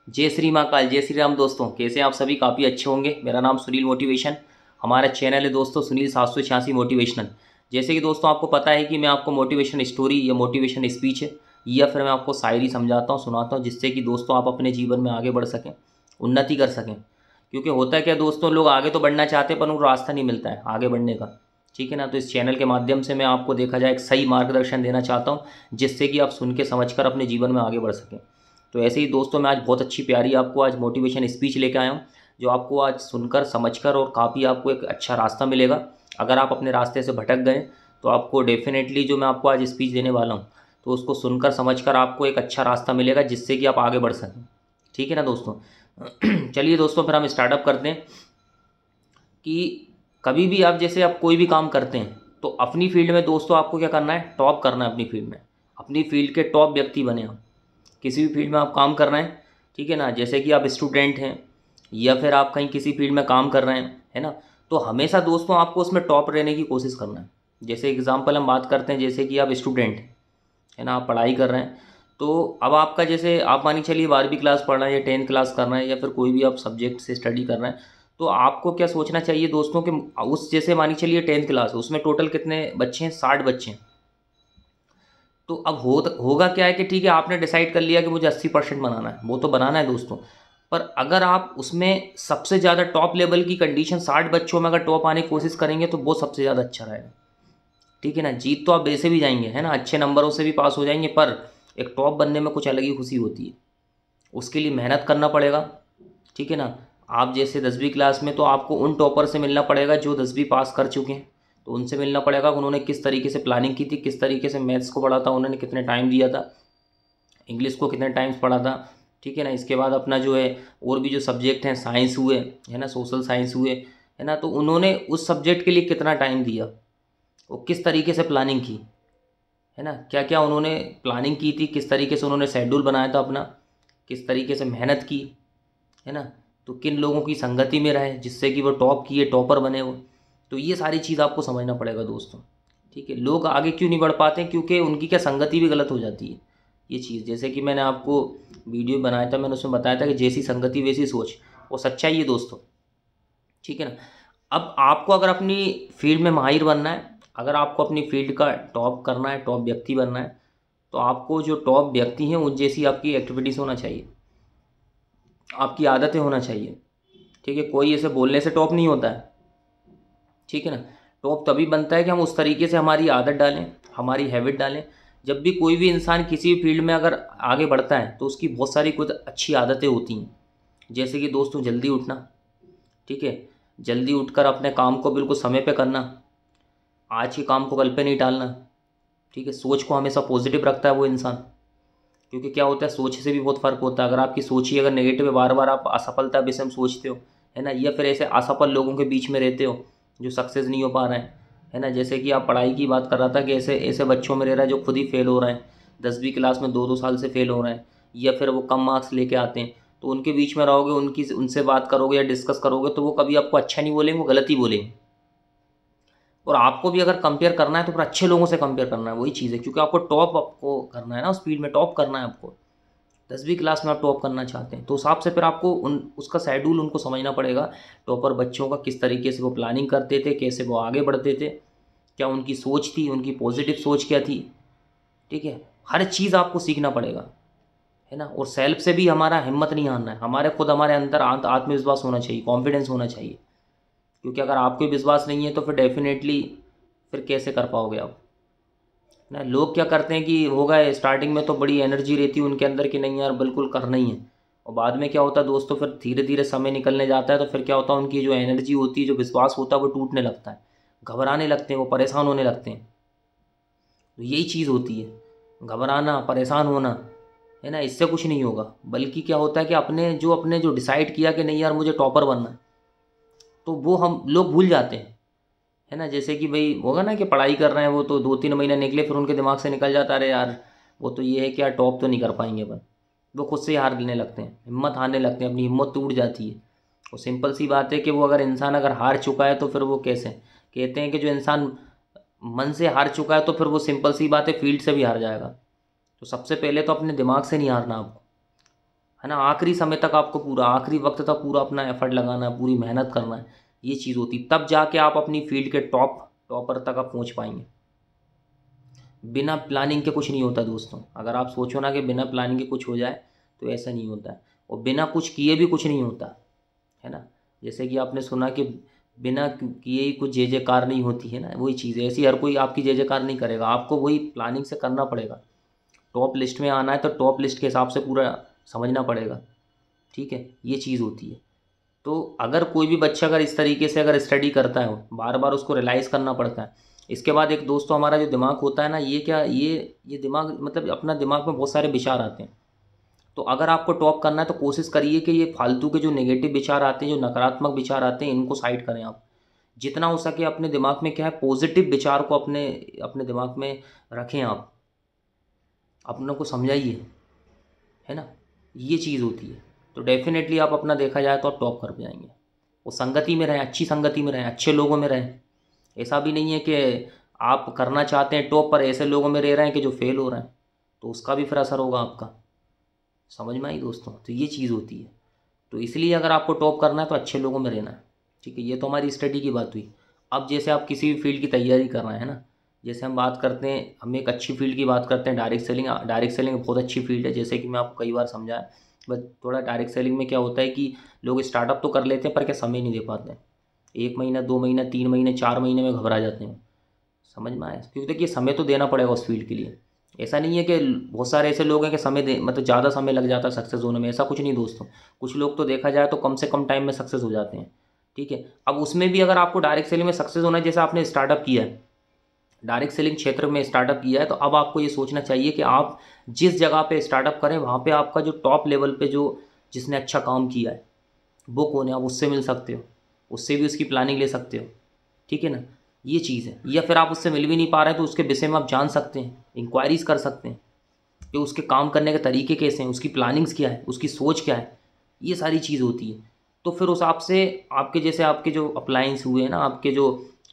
जय श्री महाकाल, जय श्री राम। दोस्तों कैसे हैं आप सभी? काफ़ी अच्छे होंगे। मेरा नाम सुनील मोटिवेशन, हमारा चैनल है दोस्तों सुनील 786 मोटिवेशनल। जैसे कि दोस्तों आपको पता है कि मैं आपको मोटिवेशन स्टोरी या मोटिवेशन स्पीच या फिर मैं आपको शायरी समझाता हूँ, सुनाता हूँ, जिससे कि दोस्तों आप अपने जीवन में आगे बढ़ सकें, उन्नति कर सकें। क्योंकि होता है क्या दोस्तों, लोग आगे तो बढ़ना चाहते हैं पर उनको रास्ता नहीं मिलता है आगे बढ़ने का। ठीक है ना। तो इस चैनल के माध्यम से मैं आपको देखा जाए एक सही मार्गदर्शन देना चाहता हूँ, जिससे कि आप सुन के समझ कर अपने जीवन में आगे बढ़ सकें। तो ऐसे ही दोस्तों मैं आज बहुत अच्छी प्यारी आपको आज मोटिवेशन स्पीच लेके आया हूँ, जो आपको आज सुनकर समझकर और काफ़ी आपको एक अच्छा रास्ता मिलेगा। अगर आप अपने रास्ते से भटक गए तो आपको डेफिनेटली जो मैं आपको आज स्पीच देने वाला हूँ, तो उसको सुनकर समझकर आपको एक अच्छा रास्ता मिलेगा, जिससे कि आप आगे बढ़ सकें। ठीक है ना दोस्तों। चलिए दोस्तों, फिर हम स्टार्टअप करते हैं कि कभी भी आप जैसे आप कोई भी काम करते हैं तो अपनी फील्ड में दोस्तों आपको क्या करना है, टॉप करना है अपनी फील्ड में। अपनी फील्ड के टॉप व्यक्ति बने आप। किसी भी फील्ड में आप काम कर रहे हैं, ठीक है ना, जैसे कि आप स्टूडेंट हैं या फिर आप कहीं किसी फील्ड में काम कर रहे हैं, है ना, तो हमेशा दोस्तों आपको उसमें टॉप रहने की कोशिश करना है। जैसे एग्जांपल हम बात करते हैं, जैसे कि आप स्टूडेंट हैं, है ना, आप पढ़ाई कर रहे हैं। तो अब आपका जैसे आप मानिए चलिए 12वीं क्लास पढ़ रहे हैं या 10th क्लास कर रहे हैं या फिर कोई भी आप सब्जेक्ट से स्टडी कर रहे हैं, तो आपको क्या सोचना चाहिए दोस्तों कि उस जैसे मानिए चलिए 10th क्लास है, उसमें टोटल कितने बच्चे हैं? 60 बच्चे हैं। तो अब होगा क्या है कि ठीक है, आपने डिसाइड कर लिया कि मुझे 80% बनाना है, वो तो बनाना है दोस्तों। पर अगर आप उसमें सबसे ज़्यादा टॉप लेवल की कंडीशन 60 बच्चों में अगर टॉप आने की कोशिश करेंगे तो वो सबसे ज़्यादा अच्छा रहेगा। ठीक है ना। जीत तो आप वैसे भी जाएंगे, है ना, अच्छे नंबरों से भी पास हो जाएंगे, पर एक टॉप बनने में कुछ अलग ही खुशी होती है। उसके लिए मेहनत करना पड़ेगा। ठीक है ना। आप जैसे 10वीं क्लास में तो आपको उन टॉपर से मिलना पड़ेगा जो 10वीं पास कर चुके हैं। तो उनसे मिलना पड़ेगा कि उन्होंने किस तरीके से प्लानिंग की थी, किस तरीके से मैथ्स को पढ़ा था, उन्होंने कितने टाइम दिया था, इंग्लिश को कितने टाइम्स पढ़ा था। ठीक है ना। इसके बाद अपना जो है और भी जो सब्जेक्ट हैं, साइंस हुए, है ना, सोशल साइंस हुए, है ना, तो उन्होंने उस सब्जेक्ट के लिए कितना टाइम दिया, वो किस तरीके से प्लानिंग की, है ना, क्या क्या उन्होंने प्लानिंग की थी, किस तरीके से उन्होंने शेड्यूल बनाया था अपना, किस तरीके से मेहनत की, है ना, तो किन लोगों की संगति में रहे जिससे कि वो टॉप किए, टॉपर बने वो। तो ये सारी चीज़ आपको समझना पड़ेगा दोस्तों। ठीक है। लोग आगे क्यों नहीं बढ़ पाते हैं? क्योंकि उनकी क्या संगति भी गलत हो जाती है। ये चीज़ जैसे कि मैंने आपको वीडियो बनाया था, मैंने उसमें बताया था कि जैसी संगति वैसी सोच, वो सच्चाई है दोस्तों। ठीक है ना। अब आपको अगर अपनी फील्ड में माहिर बनना है, अगर आपको अपनी फील्ड का टॉप करना है, टॉप व्यक्ति बनना है, तो आपको जो टॉप व्यक्ति हैं उन जैसी आपकी एक्टिविटीज़ होना चाहिए, आपकी आदतें होना चाहिए। ठीक है। कोई ऐसे बोलने से टॉप नहीं होता है। ठीक है ना। टॉप तभी बनता है कि हम उस तरीके से हमारी आदत डालें, हमारी हैबिट डालें। जब भी कोई भी इंसान किसी भी फील्ड में अगर आगे बढ़ता है तो उसकी बहुत सारी कुछ अच्छी आदतें होती हैं। जैसे कि दोस्तों जल्दी उठना। ठीक है। जल्दी उठकर अपने काम को बिल्कुल समय पे करना, आज के काम को कल पे नहीं टालना। ठीक है। सोच को हमेशा पॉजिटिव रखता है वो इंसान। क्योंकि क्या होता है, सोच से भी बहुत फ़र्क होता है। अगर आपकी सोच ही अगर नेगेटिव है, बार बार आप असफलता विषय में सोचते हो, है ना, या फिर ऐसे असफल लोगों के बीच में रहते हो जो सक्सेस नहीं हो पा रहे हैं, है ना, जैसे कि आप पढ़ाई की बात कर रहा था कि ऐसे ऐसे बच्चों में रह रहा है जो खुद ही फेल हो रहे हैं, 10वीं क्लास में 2-2 साल से फेल हो रहे हैं, या फिर वो कम मार्क्स लेके आते हैं। तो उनके बीच में रहोगे, उनकी उनसे बात करोगे या डिस्कस करोगे तो वो कभी आपको अच्छा नहीं बोलेंगे, वो गलत ही बोलेंगे। और आपको भी अगर कंपेयर करना है तो फिर अच्छे लोगों से कंपेयर करना है, वही चीज़ है, क्योंकि आपको टॉप आपको करना है ना, उस फील्ड में टॉप करना है आपको। 10वीं क्लास में आप टॉप करना चाहते हैं तो उस हिसाब से फिर आपको उन उसका शेड्यूल उनको समझना पड़ेगा। टॉपर बच्चों का किस तरीके से वो प्लानिंग करते थे, कैसे वो आगे बढ़ते थे, क्या उनकी सोच थी, उनकी पॉजिटिव सोच क्या थी। ठीक है। हर चीज़ आपको सीखना पड़ेगा, है ना। और सेल्फ से भी हमारा हिम्मत नहीं हारना है, हमारे खुद हमारे अंदर आत्मविश्वास होना चाहिए, कॉन्फिडेंस होना चाहिए। क्योंकि अगर आपको विश्वास नहीं है तो फिर डेफिनेटली फिर कैसे कर पाओगे आप ना। लोग क्या करते हैं कि होगा स्टार्टिंग में तो बड़ी एनर्जी रहती है उनके अंदर कि नहीं यार बिल्कुल करना ही है, और बाद में क्या होता है दोस्तों, फिर धीरे धीरे समय निकलने जाता है तो फिर क्या होता है, उनकी जो एनर्जी होती है, जो विश्वास होता है, वो टूटने लगता है, घबराने लगते हैं, वो परेशान होने लगते हैं। तो यही चीज़ होती है, घबराना, परेशान होना, है ना, इससे कुछ नहीं होगा। बल्कि क्या होता है कि अपने जो डिसाइड किया कि नहीं यार मुझे टॉपर बनना है, तो वो हम लोग भूल जाते हैं, है ना। जैसे कि भाई होगा ना कि पढ़ाई कर रहे हैं वो, तो 2-3 महीने निकले फिर उनके दिमाग से निकल जाता है, अरे यार वो तो ये है कि यार टॉप तो नहीं कर पाएंगे अपन। वो खुद से ही हार लेने लगते हैं, हिम्मत हारने लगते हैं, अपनी हिम्मत टूट जाती है। और सिंपल सी बात है कि वो अगर इंसान अगर हार चुका है तो फिर वो कैसे, कहते हैं कि जो इंसान मन से हार चुका है तो फिर वो सिंपल सी बात है फील्ड से भी हार जाएगा। तो सबसे पहले तो अपने दिमाग से नहीं हारना आपको, है ना। आखिरी समय तक आपको पूरा आखिरी वक्त तक पूरा अपना एफर्ट लगाना है, पूरी मेहनत करना है, ये चीज़ होती है। तब जाके आप अपनी फील्ड के टॉपर तक आप पहुंच पाएंगे। बिना प्लानिंग के कुछ नहीं होता दोस्तों। अगर आप सोचो ना कि बिना प्लानिंग के कुछ हो जाए, तो ऐसा नहीं होता है। और बिना कुछ किए भी कुछ नहीं होता, है ना। जैसे कि आपने सुना कि बिना किए ही कुछ जय जयकार नहीं होती, है ना। वही चीज़ है, ऐसी हर कोई आपकी जय जयकार नहीं करेगा, आपको वही प्लानिंग से करना पड़ेगा। टॉप लिस्ट में आना है तो टॉप लिस्ट के हिसाब से पूरा समझना पड़ेगा, ठीक है, ये चीज़ होती है। तो अगर कोई भी बच्चा अगर इस तरीके से अगर स्टडी करता है, बार बार उसको रियलाइज़ करना पड़ता है। इसके बाद एक दोस्तों हमारा जो दिमाग होता है ना, ये क्या ये दिमाग मतलब अपना दिमाग में बहुत सारे विचार आते हैं। तो अगर आपको टॉप करना है तो कोशिश करिए कि ये फालतू के जो नेगेटिव विचार आते हैं, जो नकारात्मक विचार आते हैं, इनको साइड करें आप। जितना हो सके अपने दिमाग में क्या है, पॉजिटिव विचार को अपने अपने दिमाग में रखें आप, अपनों को समझाइए, है ना। ये चीज़ होती है। तो डेफिनेटली आप अपना देखा जाए तो आप टॉप कर जाएंगे। वो संगति में रहें, अच्छी संगति में रहें, अच्छे लोगों में रहें। ऐसा भी नहीं है कि आप करना चाहते हैं टॉप पर ऐसे लोगों में रह रहे हैं कि जो फेल हो रहे हैं, तो उसका भी फिर असर होगा आपका। समझ में आई दोस्तों। तो ये चीज़ होती है। तो इसलिए अगर आपको टॉप करना है तो अच्छे लोगों में रहना है, ठीक है। ये तो हमारी स्टडी की बात हुई। अब जैसे आप किसी भी फील्ड की तैयारी कर रहे हैं ना, जैसे हम बात करते हैं, हम एक अच्छी फील्ड की बात करते हैं, डायरेक्ट सेलिंग। डायरेक्ट सेलिंग बहुत अच्छी फील्ड है, जैसे कि मैं आपको कई बार समझाया। बस थोड़ा डायरेक्ट सेलिंग में क्या होता है कि लोग स्टार्टअप तो कर लेते हैं पर क्या समय नहीं दे पाते हैं। 1 महीना, 2 महीना, 3 महीने, 4 महीने में घबरा जाते हैं। समझ में आया। क्योंकि देखिए समय तो देना पड़ेगा उस फील्ड के लिए। ऐसा नहीं है कि बहुत सारे ऐसे लोग हैं कि समय दे मतलब ज़्यादा समय लग जाता है सक्सेस होने में, ऐसा कुछ नहीं दोस्तों। कुछ लोग तो देखा जाए तो कम से कम टाइम में सक्सेस हो जाते हैं, ठीक है। अब उसमें भी अगर आपको डायरेक्ट सेलिंग में सक्सेस होना है, जैसे आपने स्टार्टअप किया है, डायरेक्ट सेलिंग क्षेत्र में स्टार्टअप किया है, तो अब आपको ये सोचना चाहिए कि आप जिस जगह पे स्टार्टअप करें वहाँ पे आपका जो टॉप लेवल पे जो जिसने अच्छा काम किया है वो कौन है, आप उससे मिल सकते हो, उससे भी उसकी प्लानिंग ले सकते हो, ठीक है ना। ये चीज़ है। या फिर आप उससे मिल भी नहीं पा रहे हैं तो उसके विषय में आप जान सकते हैं, इंक्वायरीज कर सकते हैं कि उसके काम करने के तरीके कैसे हैं, उसकी प्लानिंग्स क्या है, उसकी सोच क्या है, ये सारी चीज़ होती है। तो फिर उस आपसे आपके जैसे आपके जो अप्लायंस हुए हैं ना, आपके जो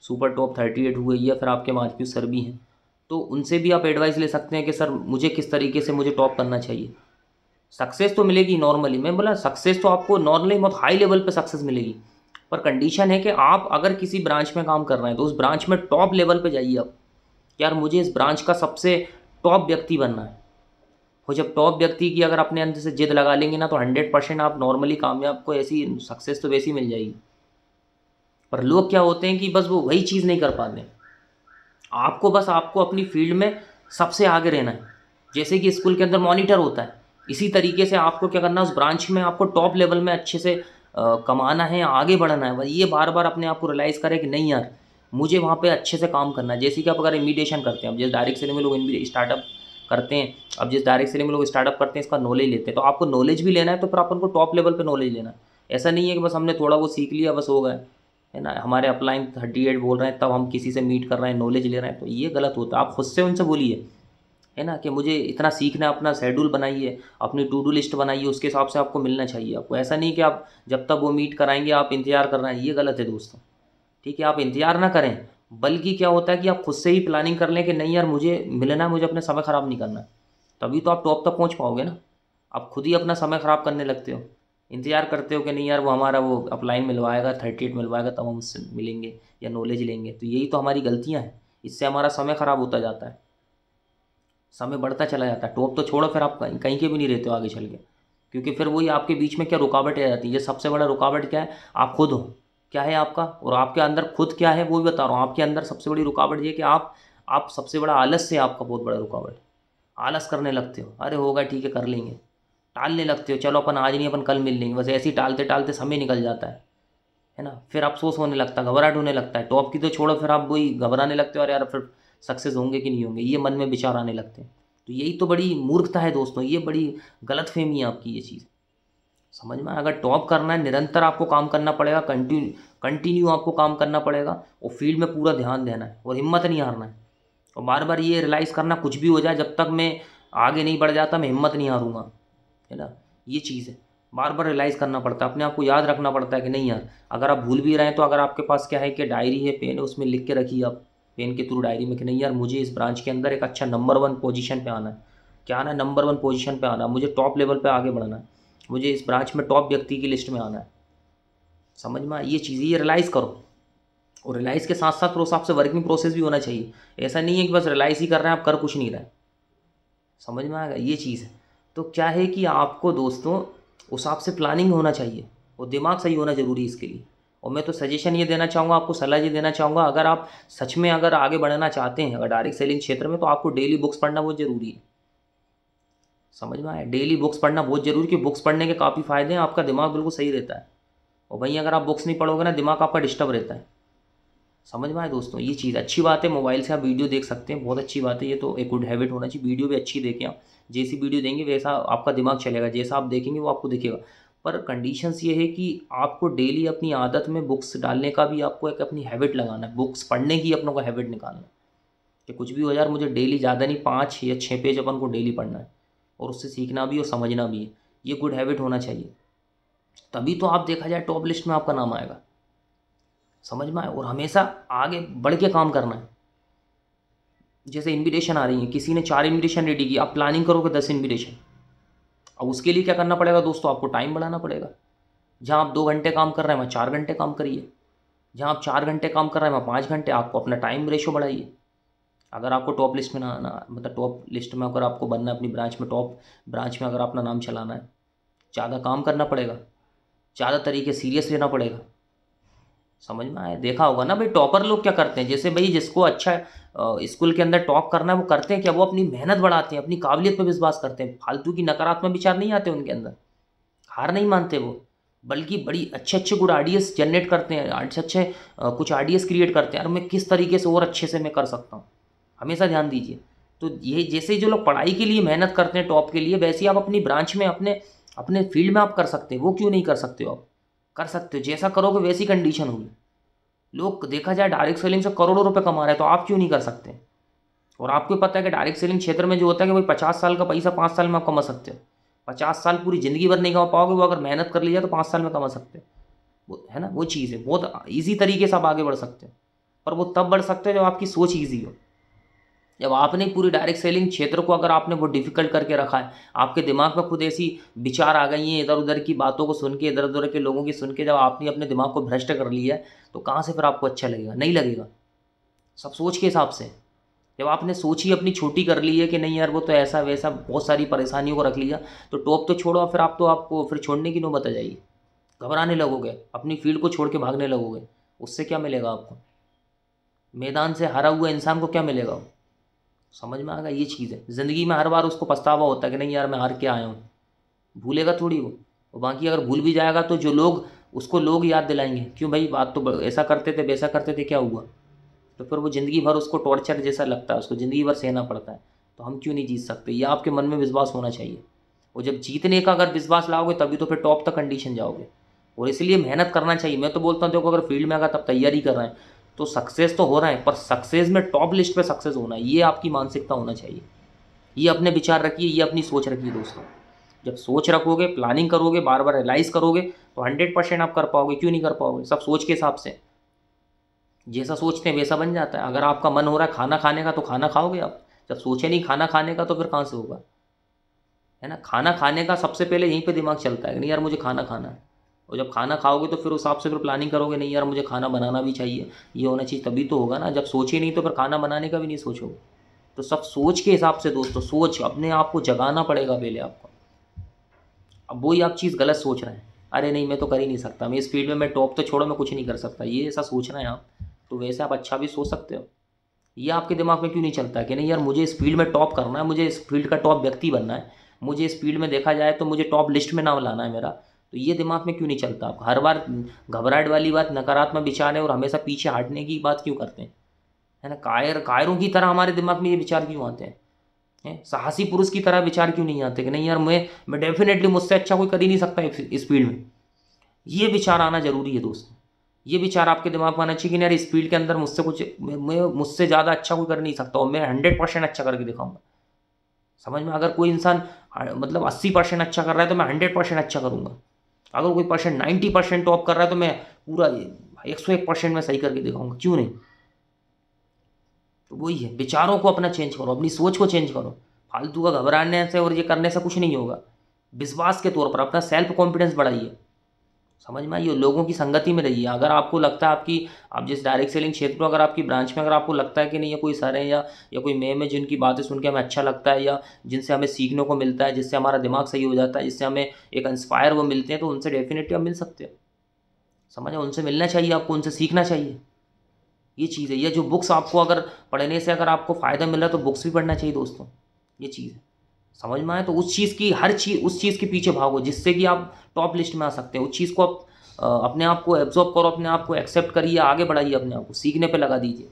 सुपर टॉप 38 हुए, या फिर आपके मार्क्यू सर भी हैं, तो उनसे भी आप एडवाइस ले सकते हैं कि सर मुझे किस तरीके से मुझे टॉप करना चाहिए। सक्सेस तो मिलेगी नॉर्मली, मैं बोला सक्सेस तो आपको नॉर्मली बहुत हाई लेवल पे सक्सेस मिलेगी। पर कंडीशन है कि आप अगर किसी ब्रांच में काम कर रहे हैं तो उस ब्रांच में टॉप लेवल पे जाइए आप। यार मुझे इस ब्रांच का सबसे टॉप व्यक्ति बनना है। और जब टॉप व्यक्ति की अगर अपने अंदर से जिद लगा लेंगे ना, तो 100% आप नॉर्मली कामयाब को ऐसी सक्सेस तो वैसी मिल जाएगी। पर लोग क्या होते हैं कि बस वो वही चीज़ नहीं कर पाते। आपको अपनी फील्ड में सबसे आगे रहना है। जैसे कि स्कूल के अंदर मॉनिटर होता है, इसी तरीके से आपको क्या करना है, उस ब्रांच में आपको टॉप लेवल में अच्छे से कमाना है, आगे बढ़ना है। ये बार बार अपने आप को रियलाइज़ करें कि नहीं यार, मुझे वहाँ पे अच्छे से काम करना है। जैसे कि आप अगर इमीडिएशन करते हैं, अब जैसे डायरेक्ट सेलिंग में लोग स्टार्टअप करते हैं, अब जिस डायरेक्ट सेलिंग में लोग स्टार्टअप करते हैं इसका नॉलेज लेते हैं, तो आपको नॉलेज भी लेना है, तो फिर अपन को टॉप लेवल पे नॉलेज लेना है। ऐसा नहीं है कि बस हमने थोड़ा वो सीख लिया बस हो गए, है ना। हमारे अपलाइन 38 बोल रहे हैं तब हम किसी से मीट कर रहे हैं, नॉलेज ले रहे हैं, तो ये गलत होता है। आप खुद से उनसे बोलिए, है ना, कि मुझे इतना सीखना है। अपना शेड्यूल बनाइए, अपनी टू डू लिस्ट बनाइए, उसके हिसाब से आपको मिलना चाहिए। आपको ऐसा नहीं कि आप जब तक वो मीट कराएंगे आप इंतजार कर रहे हैं, ये गलत है दोस्तों, ठीक है। आप इंतजार ना करें, बल्कि क्या होता है कि आप खुद से ही प्लानिंग कर लें कि नहीं यार मुझे मिलना है, मुझे अपना समय ख़राब नहीं करना है। तभी तो आप टॉप तक पहुँच पाओगे ना। आप खुद ही अपना समय ख़राब करने लगते हो, इंतजार करते हो कि नहीं यार वो हमारा वो अपलाइन मिलवाएगा, 38 मिलवाएगा तब हम उससे मिलेंगे या नॉलेज लेंगे। तो यही तो हमारी गलतियाँ हैं, इससे हमारा समय ख़राब होता जाता है, समय बढ़ता चला जाता है। टॉप तो छोड़ो, फिर आप कहीं कहीं के भी नहीं रहते हो आगे चल के। क्योंकि फिर वही आपके बीच में क्या रुकावटें आ जाती है। ये सबसे बड़ा रुकावट क्या है, आप खुद हो। क्या है आपका, और आपके अंदर खुद क्या है वो भी बता रहा हूँ। आपके अंदर सबसे बड़ी रुकावट ये कि आप सबसे बड़ा आलस से आपका बहुत बड़ा रुकावट। आलस करने लगते हो, अरे होगा ठीक है कर लेंगे, टालने लगते हो, चलो अपन आज नहीं अपन कल मिल लेंगे, बस ऐसे ही टालते टालते समय निकल जाता है ना। फिर अफसोस होने लगता है, घबराहट होने लगता है। टॉप की तो छोड़ो, फिर आप वही घबराने लगते हो, अरे यार फिर सक्सेस होंगे कि नहीं होंगे, ये मन में विचार आने लगते हैं। तो यही तो बड़ी मूर्खता है दोस्तों, ये बड़ी गलतफहमी है आपकी ये चीज़। समझ में, अगर टॉप करना है निरंतर आपको काम करना पड़ेगा, कंटिन्यू आपको काम करना पड़ेगा, और फील्ड में पूरा ध्यान देना है और हिम्मत नहीं हारना है। और बार बार ये रियलाइज़ करना, कुछ भी हो जाए जब तक मैं आगे नहीं बढ़ जाता मैं हिम्मत नहीं हारूंगा, है ना। ये चीज़ है, बार बार रियलाइज़ करना पड़ता है, अपने आप को याद रखना पड़ता है कि नहीं यार, अगर आप भूल भी रहे हैं तो अगर आपके पास क्या है कि डायरी है, पेन है, उसमें लिख के रखिए आप, पेन के थ्रू डायरी में, कि नहीं यार मुझे इस ब्रांच के अंदर एक अच्छा नंबर 1 पोजीशन पे आना है। क्या आना है, नंबर 1 पोजीशन पे आना है, मुझे टॉप लेवल पे आगे बढ़ना है। मुझे इस ब्रांच में टॉप व्यक्ति की लिस्ट में आना है। समझ में ये चीज़ें ये रियलाइज़ करो। और रियलाइज़ के साथ साथ फिर उस हिसाब से वर्किंग प्रोसेस भी होना चाहिए। ऐसा नहीं है कि बस रियलाइज़ ही कर रहे हैं आप कर कुछ नहीं रहे। समझ में आएगा ये चीज़ है। तो क्या है कि आपको दोस्तों उस हिसाब से प्लानिंग होना चाहिए और दिमाग सही होना ज़रूरी है इसके लिए। और मैं तो सजेशन ये देना चाहूँगा, आपको सलाह ये देना चाहूँगा, अगर आप सच में अगर आगे बढ़ना चाहते हैं अगर डायरेक्ट सेलिंग क्षेत्र में, तो आपको डेली बुक्स पढ़ना बहुत ज़रूरी है। समझ में आया, डेली बुक्स पढ़ना बहुत ज़रूरी, कि बुक्स पढ़ने के काफ़ी फ़ायदे हैं, आपका दिमाग बिल्कुल सही रहता है। और वहीं अगर आप बुक्स नहीं पढ़ोगे ना, दिमाग आपका डिस्टर्ब रहता है। समझ में आए दोस्तों, ये चीज़ अच्छी बात है। मोबाइल से आप वीडियो देख सकते हैं, बहुत अच्छी बात है, ये तो एक गुड हैबिट होना चाहिए। वीडियो भी अच्छी देखें आप, जैसी वीडियो देंगे वैसा आपका दिमाग चलेगा, जैसा आप देखेंगे वो आपको दिखेगा। पर कंडीशंस ये है कि आपको डेली अपनी आदत में बुक्स डालने का भी आपको एक अपनी हैबिट लगाना है, बुक्स पढ़ने की अपनों को हैबिट निकालना है कि कुछ भी हो यार मुझे डेली ज़्यादा नहीं 5 या 6 पेज अपन को डेली पढ़ना है और उससे सीखना भी और समझना भी है। ये गुड हैबिट होना चाहिए, तभी तो आप देखा जाए टॉप लिस्ट में आपका नाम आएगा। समझ में आए, और हमेशा आगे बढ़ के काम करना है। जैसे इन्विटेशन आ रही है, किसी ने 4 इन्विटेशन रेडी की, आप प्लानिंग करोगे 10 इन्विटेशन। अब उसके लिए क्या करना पड़ेगा दोस्तों, आपको टाइम बढ़ाना पड़ेगा। जहाँ आप 2 घंटे काम कर रहे हैं वहाँ 4 घंटे काम करिए, जहाँ आप 4 घंटे काम कर रहे हैं वहाँ 5 घंटे, आपको अपना टाइम रेशो बढ़ाइए। अगर आपको टॉप लिस्ट में ना आना, मतलब टॉप लिस्ट में अगर आपको बनना है, अपनी ब्रांच में टॉप ब्रांच में अगर अपना नाम चलाना है, ज़्यादा काम करना पड़ेगा, ज़्यादा तरीके सीरियस लेना पड़ेगा। समझ में आया, देखा होगा ना भाई टॉपर लोग क्या करते हैं, जैसे भाई जिसको अच्छा स्कूल के अंदर टॉप करना है वो करते हैं क्या, वो अपनी मेहनत बढ़ाते हैं, अपनी काबिलियत पर विश्वास करते हैं, फालतू की नकारात्मक विचार नहीं आते उनके अंदर, हार नहीं मानते वो, बल्कि बड़ी अच्छे अच्छे गुड आइडियाज़ जनरेट करते हैं, अच्छे अच्छे कुछ आइडियाज़ क्रिएट करते हैं, और मैं किस तरीके से और अच्छे से मैं कर सकता हूँ। हमेशा ध्यान दीजिए। तो ये जैसे जो लोग पढ़ाई के लिए मेहनत करते हैं टॉप के लिए, वैसे ही आप अपनी ब्रांच में अपने अपने फील्ड में आप कर सकते हैं। वो क्यों नहीं कर सकते हो, आप कर सकते हो, जैसा करोगे वैसी कंडीशन होगी। लोग देखा जाए डायरेक्ट सेलिंग से करोड़ों रुपए कमा रहे हैं, तो आप क्यों नहीं कर सकते। और आपको पता है कि डायरेक्ट सेलिंग क्षेत्र में जो होता है कि भाई 50 साल का पैसा 5 साल में आप कमा सकते हो। 50 साल पूरी ज़िंदगी भर नहीं कमा पाओगे, वो अगर मेहनत कर लिया तो 5 साल में कमा सकते हो। वो है ना, वो चीज़ है, बहुत ईजी तरीके से आप आगे बढ़ सकते हो। पर वो तब बढ़ सकते हो जब आपकी सोच ईजी हो। जब आपने पूरी डायरेक्ट सेलिंग क्षेत्र को अगर आपने वो डिफ़िकल्ट करके रखा है, आपके दिमाग में खुद ऐसी विचार आ गई हैं, इधर उधर की बातों को सुन के, इधर उधर के लोगों की सुन के, जब आपने अपने दिमाग को भ्रष्ट कर लिया है, तो कहाँ से फिर आपको अच्छा लगेगा, नहीं लगेगा। सब सोच के हिसाब से, जब आपने सोच ही अपनी छोटी कर ली है कि नहीं यार वो तो ऐसा वैसा बहुत सारी परेशानियों को रख लिया, तो टॉप तो छोड़ो, फिर आप तो आपको फिर छोड़ने की नौबत आ जाएगी, घबराने लगोगे, अपनी फील्ड को छोड़ के भागने लगोगे। उससे क्या मिलेगा आपको, मैदान से हारा हुआ इंसान को क्या मिलेगा। समझ में आ गया, ये चीज़ है। ज़िंदगी में हर बार उसको पछतावा होता है कि नहीं यार मैं हार के आया हूँ, भूलेगा थोड़ी वो। और बाकी अगर भूल भी जाएगा तो जो लोग उसको लोग याद दिलाएंगे, क्यों भाई बात तो ऐसा करते थे वैसा करते थे, क्या हुआ। तो फिर वो ज़िंदगी भर उसको टॉर्चर जैसा लगता है, उसको ज़िंदगी भर सहना पड़ता है। तो हम क्यों नहीं जीत सकते, ये आपके मन में विश्वास होना चाहिए। और जब जीतने का अगर विश्वास लाओगे तभी तो फिर टॉप तक कंडीशन जाओगे। और इसलिए मेहनत करना चाहिए। मैं तो बोलता हूँ देखो, अगर फील्ड में अगर तब तैयारी कर रहे हैं तो सक्सेस तो हो रहा है, पर सक्सेस में टॉप लिस्ट पे सक्सेस होना है, ये आपकी मानसिकता होना चाहिए। ये अपने विचार रखिए, ये अपनी सोच रखिए दोस्तों। जब सोच रखोगे, प्लानिंग करोगे, बार बार रियलाइज़ करोगे, तो 100% आप कर पाओगे। क्यों नहीं कर पाओगे, सब सोच के हिसाब से। जैसा सोचते हैं वैसा बन जाता है। अगर आपका मन हो रहा है खाना खाने का तो खाना खाओगे आप, जब सोचे नहीं खाना खाने का तो फिर कहाँ से होगा, है ना। खाना खाने का सबसे पहले यहीं पे दिमाग चलता है कि नहीं यार मुझे खाना खाना है। और जब खाना खाओगे तो फिर उस हिसाब से फिर प्लानिंग करोगे, नहीं यार मुझे खाना बनाना भी चाहिए, ये होना चाहिए, तभी तो होगा ना। जब सोचे नहीं तो फिर खाना बनाने का भी नहीं सोचोगे। तो सब सोच के हिसाब से दोस्तों, सोच अपने आप को जगाना पड़ेगा पहले आपको। अब वही आप चीज़ गलत सोच रहे हैं, अरे नहीं मैं तो कर ही नहीं सकता, मैं इस फील्ड में मैं टॉप तो छोड़ो मैं कुछ नहीं कर सकता, ये ऐसा सोच रहे हैं आप, तो वैसे आप अच्छा भी सोच सकते हो। ये आपके दिमाग में क्यों नहीं चलता है कि नहीं यार मुझे इस फील्ड में टॉप करना है, मुझे इस फील्ड का टॉप व्यक्ति बनना है, मुझे इस फील्ड में देखा जाए तो मुझे टॉप लिस्ट में नाम लाना है मेरा। तो ये दिमाग में क्यों नहीं चलता आपका, हर बार घबराहट वाली बात, नकारात्मक विचार है, और हमेशा पीछे हटने की बात क्यों करते हैं, है ना। कायरों की तरह हमारे दिमाग में ये विचार क्यों आते हैं, साहसी पुरुष की तरह विचार क्यों नहीं आते कि नहीं यार मैं डेफिनेटली मुझसे अच्छा कोई कर ही नहीं सकता इस फील्ड में। ये विचार आना जरूरी है दोस्तों। ये विचार आपके दिमाग में आना चाहिए कि यार इस फील्ड के अंदर मुझसे कुछ मैं मुझसे ज़्यादा अच्छा कोई कर नहीं सकता, और मैं 100% अच्छा करके दिखाऊंगा। समझ में, अगर कोई इंसान मतलब 80% अच्छा कर रहा है तो मैं 100% अच्छा करूँगा। अगर कोई पर्सन 90% टॉप कर रहा है तो मैं पूरा 101% में सही करके दिखाऊंगा, क्यों नहीं। तो वही है, विचारों को अपना चेंज करो, अपनी सोच को चेंज करो। फालतू का घबराने से और ये करने से कुछ नहीं होगा। विश्वास के तौर पर अपना सेल्फ कॉन्फिडेंस बढ़ाइए। समझ में आइए, लोगों की संगति में रहिए। अगर आपको लगता है आपकी, आप जिस डायरेक्ट सेलिंग क्षेत्र में, अगर आपकी ब्रांच में अगर आपको लगता है कि नहीं, ये कोई सर है या कोई मैम है जिनकी बातें सुन के हमें अच्छा लगता है, या जिनसे हमें सीखने को मिलता है, जिससे हमारा दिमाग सही हो जाता है, जिससे हमें एक इंस्पायर वो मिलते हैं, तो उनसे डेफिनेटली आप मिल सकते हो। समझ, उनसे मिलना चाहिए आपको, उनसे सीखना चाहिए। ये चीज़ है। ये जो बुक्स आपको अगर पढ़ने से अगर आपको फ़ायदा मिल रहा है तो बुक्स भी पढ़ना चाहिए दोस्तों। ये चीज़ है। समझ में आए, तो उस चीज़ की हर चीज़, उस चीज़ के पीछे भागो जिससे कि आप टॉप लिस्ट में आ सकते हैं। उस चीज़ को आप अपने आप को एब्जॉर्ब करो, अपने आप को एक्सेप्ट करिए, आगे बढ़ाइए, अपने आप को सीखने पे लगा दीजिए।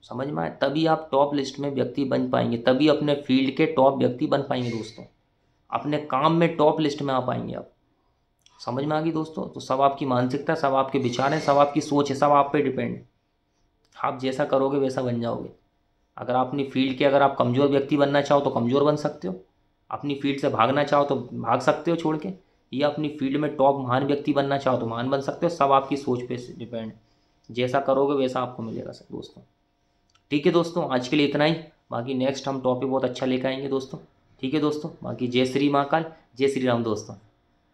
समझ में आए, तभी आप टॉप लिस्ट में व्यक्ति बन पाएंगे, तभी अपने फील्ड के टॉप व्यक्ति बन पाएंगे दोस्तों। अपने काम में टॉप लिस्ट में आ पाएंगे आप। समझ में आ गई दोस्तों। तो सब आपकी मानसिकता, सब आपके विचार हैं, सब आपकी सोच है, सब आप पे डिपेंड है। आप जैसा करोगे वैसा बन जाओगे। अगर आप अपनी फील्ड के, अगर आप कमज़ोर व्यक्ति बनना चाहो तो कमज़ोर बन सकते हो, अपनी फील्ड से भागना चाहो तो भाग सकते हो छोड़ के, या अपनी फील्ड में टॉप महान व्यक्ति बनना चाहो तो महान बन सकते हो। सब आपकी सोच पे डिपेंड, जैसा करोगे वैसा आपको मिलेगा सर दोस्तों। ठीक है दोस्तों, आज के लिए इतना ही। बाकी नेक्स्ट हम टॉपिक बहुत अच्छा लेकर आएंगे दोस्तों। ठीक है दोस्तों, बाकी जय श्री महाकाल, जय श्री राम दोस्तों।